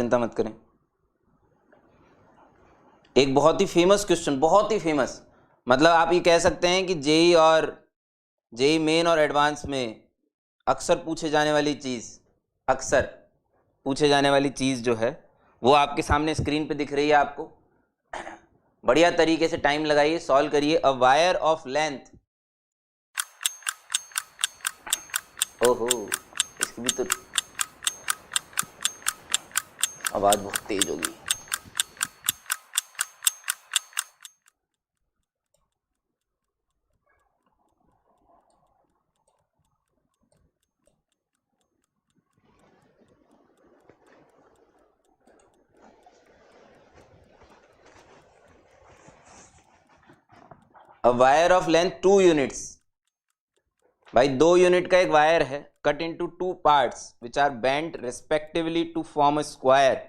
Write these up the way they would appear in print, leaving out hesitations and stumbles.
चिंता मत करें। एक बहुत ही फेमस क्वेश्चन, बहुत ही फेमस, मतलब आप ये कह सकते हैं कि जेई और जेई मेन और एडवांस में अक्सर पूछे जाने वाली चीज़ जो है वो आपके सामने स्क्रीन पे दिख रही है आपको। बढ़िया तरीके से टाइम लगाइए, सॉल्व करिए। अ वायर ऑफ लेंथ, ओहो इसकी भी तो आवाज बहुत तेज होगी। A wire of length 2 units, भाई 2 यूनिट का एक वायर है, cut into 2 parts which are bent respectively to form a square.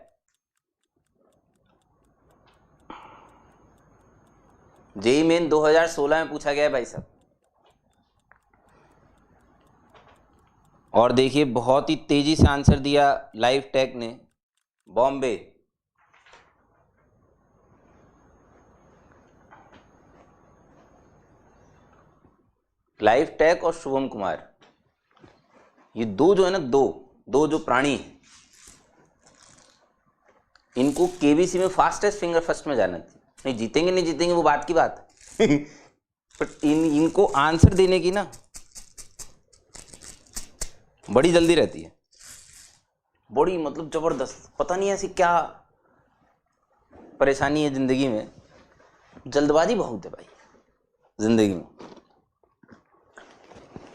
JEE Main 2016 में पूछा गया है भाई साहब। और देखिए बहुत ही तेजी से आंसर दिया लाइफ टेक ने, बॉम्बे। लाइफ टेक और शुभम कुमार, ये दो जो है ना, दो जो प्राणी हैं, इनको केबीसी में फास्टेस्ट फिंगर फर्स्ट में जाना चाहिए। नहीं जीतेंगे नहीं जीतेंगे वो बात की बात है पर इनको आंसर देने की ना बड़ी जल्दी रहती है, बड़ी मतलब जबरदस्त। पता नहीं ऐसी क्या परेशानी है जिंदगी में, जल्दबाजी बहुत है भाई जिंदगी में।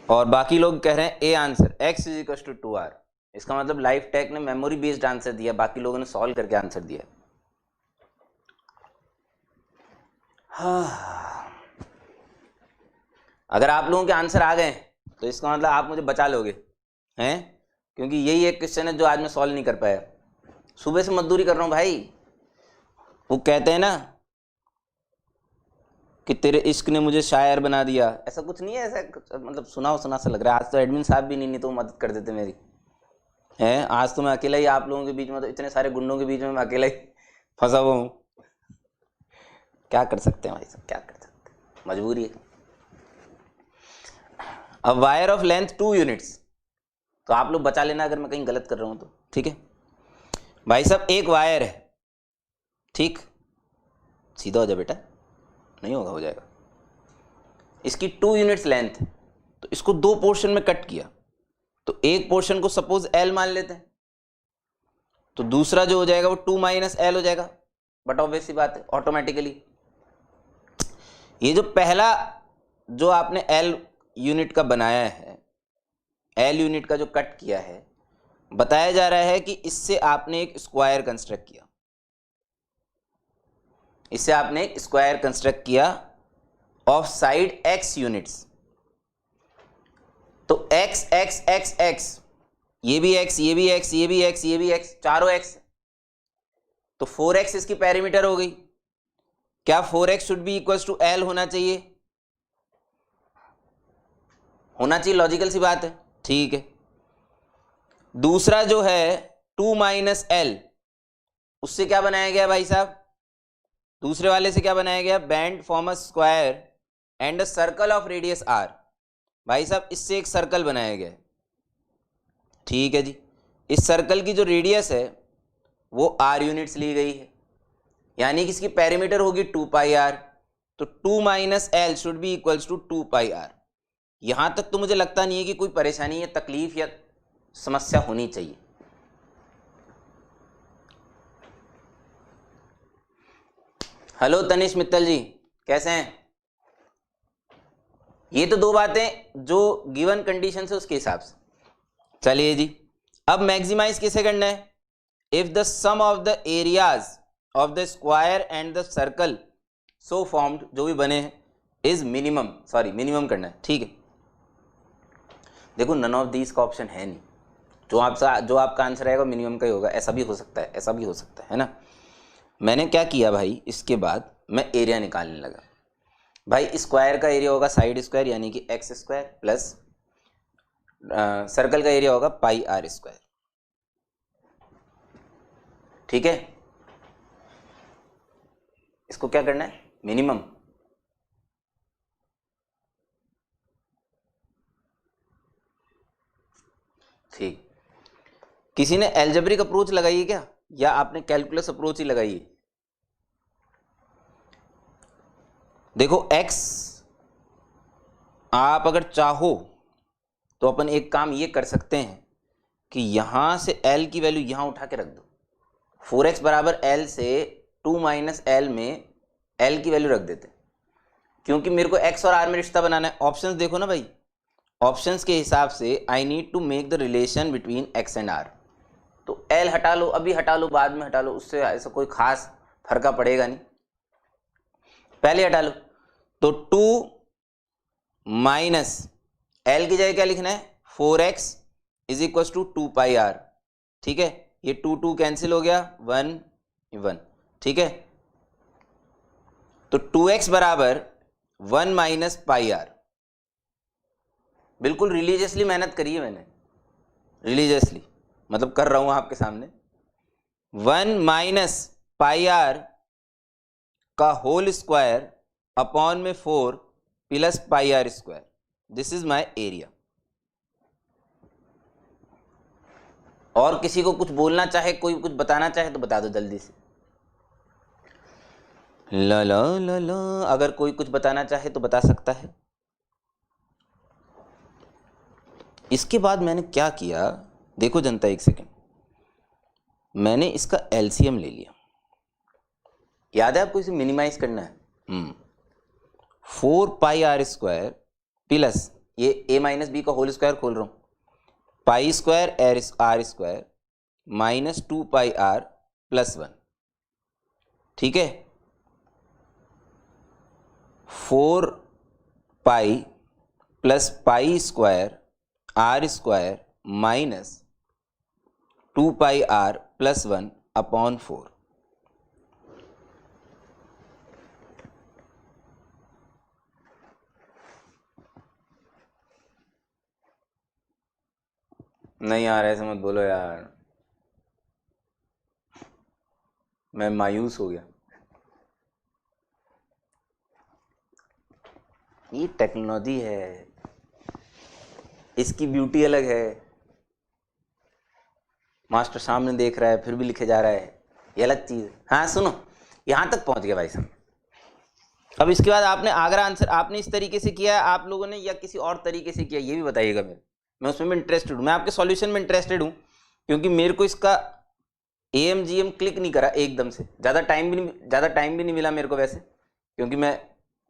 और बाकी लोग कह रहे हैं A answer x is equal to 2r, इसका मतलब लाइफ टेक ने मेमोरी बेस्ड आंसर दिया, बाकी लोगों ने सॉल्व करके आंसर दिया। हाँ। अगर आप लोगों के आंसर आ गए तो इसका मतलब आप मुझे बचा लोगे हैं, क्योंकि यही एक क्वेश्चन है जो आज मैं सॉल्व नहीं कर पाया। सुबह से मजदूरी कर रहा हूँ भाई। वो कहते हैं ना कि तेरे इश्क ने मुझे शायर बना दिया, ऐसा कुछ नहीं है, ऐसा मतलब सुना सा लग रहा है। आज तो एडमिन साहब भी नहीं तो मदद कर देते मेरी है। आज तो मैं अकेला ही आप लोगों के बीच में, तो इतने सारे गुंडों के बीच में मैं अकेला ही फंसा हुआ हूँ। क्या कर सकते हैं भाई साहब, क्या कर सकते हैं, मजबूरी है। अब वायर ऑफ लेंथ 2 यूनिट्स, तो आप लोग बचा लेना अगर मैं कहीं गलत कर रहा हूँ तो, ठीक है भाई साहब। एक वायर है, ठीक, सीधा हो जा बेटा, नहीं होगा, हो जाएगा। इसकी 2 यूनिट्स लेंथ है, तो इसको 2 पोर्शन में कट किया, तो एक पोर्शन को सपोज L मान लेते हैं, तो दूसरा जो हो जाएगा वो 2 माइनस L हो जाएगा। बट ऑब्वियस सी बात है ऑटोमेटिकली ये जो पहला जो आपने L यूनिट का बनाया है, L यूनिट का जो कट किया है, बताया जा रहा है कि इससे आपने एक स्क्वायर कंस्ट्रक्ट किया, इससे आपने एक स्क्वायर कंस्ट्रक्ट किया ऑफ साइड x यूनिट्स। तो x x x x, ये भी x, ये भी x, ये भी x, ये भी x, चारों x, तो 4x इसकी पैरामीटर हो गई। क्या 4x should be equal to L होना चाहिए? होना चाहिए, लॉजिकल सी बात है, ठीक है। दूसरा जो है 2 माइनस L, उससे क्या बनाया गया भाई साहब? दूसरे वाले से क्या बनाया गया? Band form a square and a circle of radius r। भाई साहब इससे एक सर्कल बनाया गया है, ठीक है जी। इस सर्कल की जो रेडियस है वो r यूनिट्स ली गई है, यानी कि इसकी पैरामीटर होगी 2 पाई r। तो 2 minus L should be equals to 2 pi r। यहां तक तो मुझे लगता नहीं है कि कोई परेशानी या तकलीफ या समस्या होनी चाहिए। हेलो तनिष मित्तल जी, कैसे हैं? ये तो 2 बातें जो गिवन कंडीशन है उसके हिसाब से। चलिए जी, अब मैक्सिमाइज किसे करना है? If the sum of the areas of the square and the circle so formed, जो भी बने हैं, इज मिनिमम, सॉरी मिनिमम करना है, ठीक है। देखो नन ऑफ दीज का ऑप्शन है नहीं, जो आपका आंसर आएगा मिनिमम का ही होगा। ऐसा भी हो सकता है, ऐसा भी हो सकता है ना। मैंने क्या किया भाई, इसके बाद मैं एरिया निकालने लगा। भाई स्क्वायर का एरिया होगा साइड स्क्वायर यानी कि एक्स स्क्वायर, प्लस सर्कल का एरिया होगा पाई r स्क्वायर। ठीक है, इसको क्या करना है, मिनिमम। ठीक, किसी ने एल्जेब्रिक अप्रोच लगाई है क्या, या आपने कैलकुलस अप्रोच ही लगाई है? देखो x, आप अगर चाहो तो अपन एक काम ये कर सकते हैं कि यहां से l की वैल्यू यहां उठा के रख दो। 4x बराबर l से 2 माइनस l में l की वैल्यू रख देते, क्योंकि मेरे को x और r में रिश्ता बनाना है। ऑप्शंस देखो ना भाई, ऑप्शंस के हिसाब से I need to make the relation between x and r। तो l हटा लो, अभी हटा लो, बाद में हटा लो, उससे ऐसा कोई खास फर्क पड़ेगा नहीं, पहले हटा लो। तो 2 माइनस l की जगह क्या लिखना है, 4x is equal to 2 pi r। ठीक है, ये 2 कैंसिल हो गया, 1 1। ठीक है, तो 2x बराबर 1 माइनस पाई r। बिल्कुल रिलीजियसली मेहनत करी है मैंने, रिलीजियसली मतलब कर रहा हूं आपके सामने। 1 माइनस पाई r का होल स्क्वायर अपॉन में 4 plus pi r square, this is my area. और किसी को कुछ बोलना चाहे, कोई कुछ बताना चाहे तो बता दो जल्दी से। ला ला ला ला, अगर कोई कुछ बताना चाहे तो बता सकता है। इसके बाद मैंने क्या किया, देखो जनता एक सेकेंड, मैंने इसका एलसीएम ले लिया। याद है आपको, इसे मिनिमाइज करना है। 4 पाई आर स्क्वायर प्लस ये a माइनस बी का होल स्क्वायर खोल रहा हूं, pi square r square minus 2 pi r plus 1। ठीक है, 4 pi plus pi square r square minus 2 pi r plus 1 upon 4। नहीं यार ऐसे मत बोलो यार, मैं मायूस हो गया। ये टेक्नोलॉजी है, इसकी ब्यूटी अलग है। मास्टर सामने देख रहा है फिर भी लिखे जा रहा है, ये अलग चीज है। हाँ सुनो, यहां तक पहुंच गया भाई साहब। अब इसके बाद आपने आगरा आंसर आपने इस तरीके से किया आप लोगों ने, या किसी और तरीके से किया, ये भी बताइएगा। मैं उसमें भी इंटरेस्टेड हूँ, मैं आपके सॉल्यूशन में इंटरेस्टेड हूँ, क्योंकि मेरे को इसका AMGM क्लिक नहीं करा एकदम से। ज़्यादा टाइम भी नहीं मिला मेरे को वैसे, क्योंकि मैं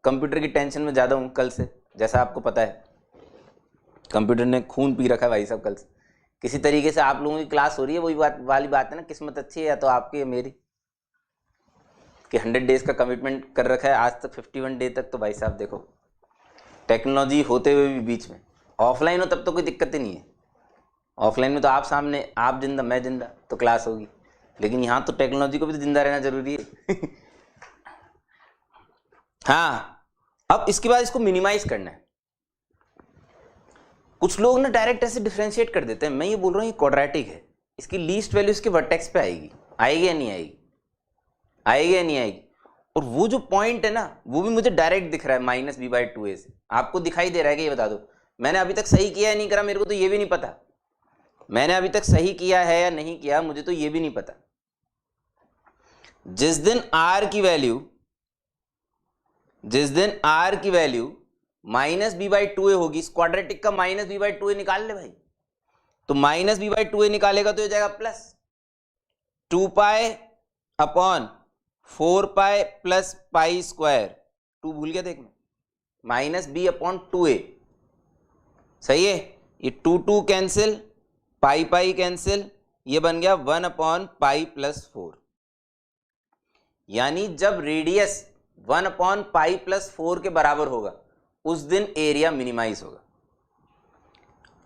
कंप्यूटर की टेंशन में ज़्यादा हूँ कल से, जैसा आपको पता है। कंप्यूटर ने खून पी रखा है भाई साहब कल से। किसी तरीके से आप लोगों की क्लास हो रही है, वही वाली बात है ना, किस्मत अच्छी है या तो आपकी या मेरी, कि 100 डेज का कमिटमेंट कर रखा है आज तक, 51 डे तक। तो भाई साहब देखो, टेक्नोलॉजी होते हुए भी बीच में ऑफलाइन हो तब तो कोई दिक्कत ही नहीं है। ऑफलाइन में तो आप सामने, आप जिंदा मैं जिंदा, तो क्लास होगी। लेकिन यहाँ तो टेक्नोलॉजी को भी तो जिंदा रहना जरूरी है। हाँ, अब इसके बाद इसको मिनिमाइज करना है। कुछ लोग ना डायरेक्ट ऐसे डिफरेंशिएट कर देते हैं, मैं ये बोल रहा हूँ ये क्वाड्रेटिक है, इसकी लीस्ट वैल्यू इसके वर्टेक्स पे आएगी, आएगी या नहीं आएगी, आएगी या नहीं आएगी। और वो जो पॉइंट है ना, वो भी मुझे डायरेक्ट दिख रहा है माइनस b/2a से। आपको दिखाई दे रहा है कि, ये बता दो मैंने अभी तक सही किया है नहीं करा, मेरे को तो ये भी नहीं पता। मैंने अभी तक सही किया है या नहीं किया, मुझे तो ये भी नहीं पता। जिस दिन r की वैल्यू माइनस b/2a होगी, क्वाड्रेटिक का माइनस b/2a निकाल ले भाई। तो माइनस b/2a निकालेगा तो ये जाएगा plus 2 pi upon 4 pi plus pi square, 2 भूल गया देख, माइनस b/2a। सही है, ये 2 कैंसिल, पाई कैंसिल, ये बन गया 1 अपॉन पाई प्लस 4। यानी जब रेडियस 1 अपॉन पाई प्लस 4 के बराबर होगा उस दिन एरिया मिनिमाइज होगा।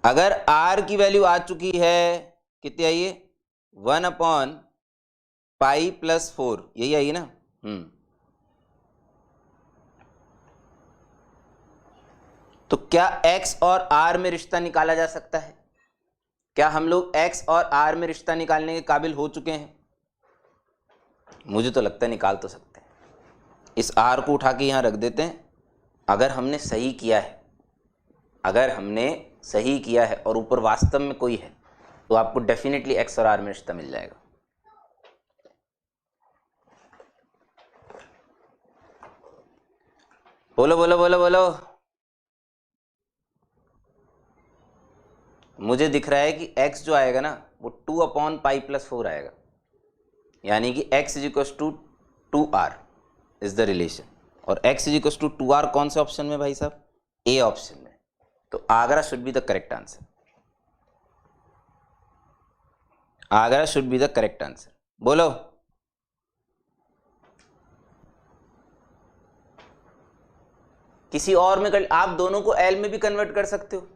अगर r की वैल्यू आ चुकी है, कितनी आई है, 1 अपॉन पाई प्लस 4, यही आई ना। तो क्या x और r में रिश्ता निकाला जा सकता है? क्या हम लोग x और r में रिश्ता निकालने के काबिल हो चुके हैं? मुझे तो लगता है निकाल तो सकते हैं। इस r को उठा के यहाँ रख देते हैं। अगर हमने सही किया है, अगर हमने सही किया है और ऊपर वास्तव में कोई है तो आपको डेफिनेटली x और r में रिश्ता मिल जाएगा। बोलो बोलो बोलो बोलो। मुझे दिख रहा है कि x जो आएगा ना वो 2/π+4 आएगा, यानी कि x = 2r is the relation. और x = 2r कौन से ऑप्शन में भाई साहब? ए ऑप्शन में। तो Agra should be the correct answer. Agra should be the correct answer. बोलो। किसी और में कर, आप दोनों को एल में भी कन्वर्ट कर सकते हो।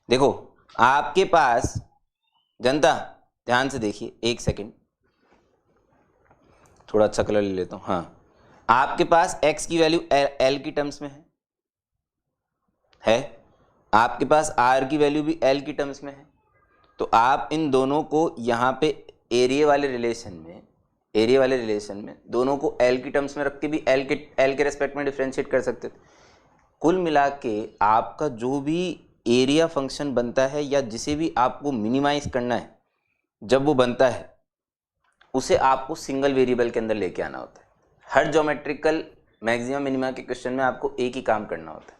देखो आपके पास, जनता ध्यान से देखिए, एक सेकंड, थोड़ा अच्छा कलर ले लेता हूं। हाँ, आपके पास x की वैल्यू एल की टर्म्स में है, आपके पास r की वैल्यू भी एल की टर्म्स में है। तो आप इन दोनों को यहाँ पे एरिया वाले रिलेशन में दोनों को एल की टर्म्स में रख के भी एल के रेस्पेक्ट में डिफरेंशिएट कर सकते थे। कुल मिला के आपका जो भी एरिया फंक्शन बनता है या जिसे भी आपको मिनिमाइज करना है, जब वो बनता है उसे आपको सिंगल वेरिएबल के अंदर लेके आना होता है। हर ज्योमेट्रिकल मैक्सिमम मिनिमा के क्वेश्चन में आपको एक ही काम करना होता है।